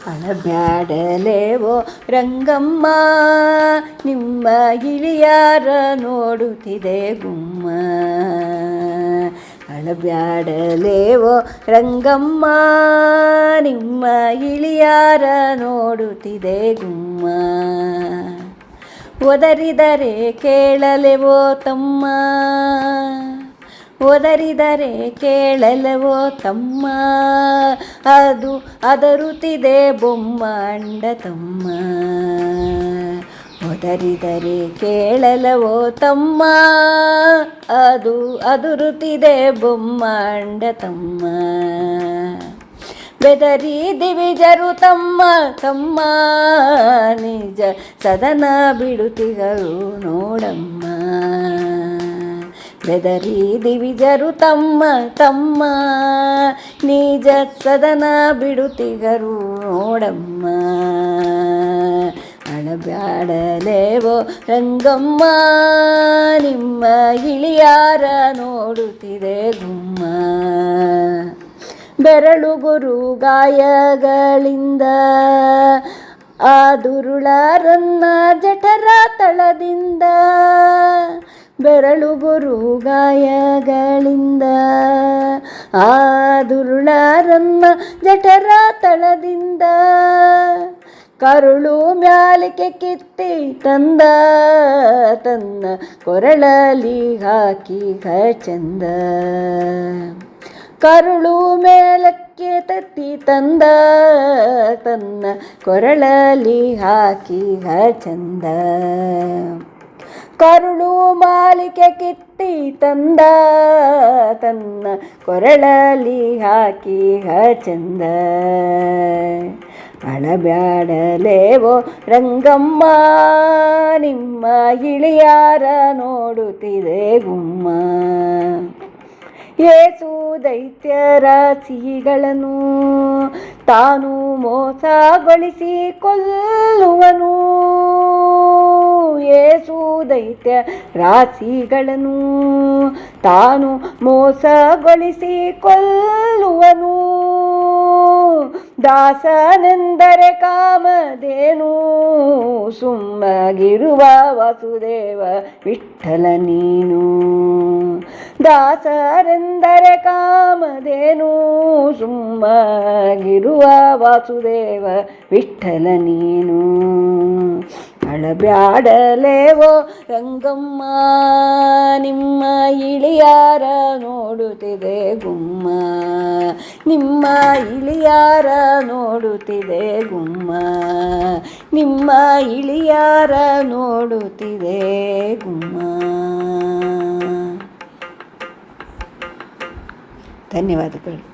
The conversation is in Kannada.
ಅಳಬ್ಯಾಡಲೇವೋ ರಂಗಮ್ಮ, ನಿಮ್ಮ ಇಳಿಯಾರ ನೋಡುತ್ತಿದೆ ಗುಮ್ಮ. ಅಳಬ್ಯಾಡಲೇವೋ ರಂಗಮ್ಮ, ನಿಮ್ಮ ಇಳಿಯಾರ ನೋಡುತ್ತಿದೆ ಗುಮ್ಮ. ಒದರಿದರೆ ಕೇಳಲೆವೋ ತಮ್ಮ, ಒದರಿದರೆ ಕೇಳಲವೋ ತಮ್ಮ, ಅದು ಅದರುತ್ತಿದೆ ಬೊಮ್ಮಂಡ ತಮ್ಮ. ಒದರಿದರೆ ಕೇಳಲವೋ ತಮ್ಮ, ಅದು ಅದರುತ್ತಿದೆ ಬೊಮ್ಮಂಡ ತಮ್ಮ. ಬೆದರಿ ದಿವಿಜರು ತಮ್ಮ ತಮ್ಮ, ನಿಜ ಸದನ ಬಿಡುತ್ತಿಗರು ನೋಡಮ್ಮ. ಬೆದರಿ ದಿವಿಜರು ತಮ್ಮ ತಮ್ಮ, ನಿಜ ಸದನ ಬಿಡುತ್ತಿಗರು ನೋಡಮ್ಮ. ಅಳಬ್ಯಾಡಲೇವೋ ರಂಗಮ್ಮ, ನಿಮ್ಮ ಇಳಿಯಾರ ನೋಡುತ್ತಿದೆ ಗುಮ್ಮ. ಬೆರಳುಗುರು ಗಾಯಗಳಿಂದ ಆ ದುರುಳರನ್ನ ಜಠರ ತಳದಿಂದ. ಬೆರಳುಗುರು ಗಾಯಗಳಿಂದ ಆ ದುರುಳರನ್ನ ಜಠರ ತಳದಿಂದ. ಕರುಳು ಮ್ಯಾಲಿಕೆ ಕಿತ್ತಿ ತಂದ ತನ್ನ ಕೊರಳಲಿ ಹಾಕಿ ಚಂದ. ಕರುಳು ಮೇಲಕ್ಕೆ ತತ್ತಿ ತಂದ ತನ್ನ ಕೊರಳಲಿ ಹಾಕಿ ಚಂದ. ಕರುಳು ಮಾಲಿಕೆ ಕಿತ್ತಿ ತಂದ ತನ್ನ ಕೊರಳಲಿ ಹಾಕಿ ಚಂದ. ಅಳಬ್ಯಾಡಲೇವೋ ರಂಗಮ್ಮ, ನಿಮ್ಮ ಇಳಿಯಾರ ನೋಡುತ್ತಿದೆ ಗುಮ್ಮ. ಏಸು ದೈತ್ಯ ರಾಶಿಗಳನ್ನು ತಾನು ಮೋಸಗೊಳಿಸಿ ಕೊಲ್ಲುವನು. ಏಸು ದೈತ್ಯ ರಾಶಿಗಳನ್ನು ತಾನು ಮೋಸಗೊಳಿಸಿ ಕೊಲ್ಲುವನು. ದಾಸನೆಂದರೆ ಕಾಮಧೇನು, ಸುಮ್ಮಗಿರುವ ವಾಸುದೇವ ವಿಠ್ಠಲ ನೀನು. ದಾಸರೆಂದರೆ ಕಾಮಧೇನು, ಸುಮ್ಮಗಿರುವ ವಾಸುದೇವ ವಿಠ್ಠಲ ನೀನು. ಅಳಬ್ಯಾಡಲೇವೋ ರಂಗಮ್ಮ, ನಿಮ್ಮ ಇಳಿಯಾರ ನೋಡುತ್ತಿದೆ ಗುಮ್ಮ. ನಿಮ್ಮ ಇಳಿಯಾರ ನೋಡುತ್ತಿದೆ ಗುಮ್ಮ. ನಿಮ್ಮ ಇಳಿಯಾರ ನೋಡುತ್ತಿದೆ ಗುಮ್ಮ. ಧನ್ಯವಾದಗಳು.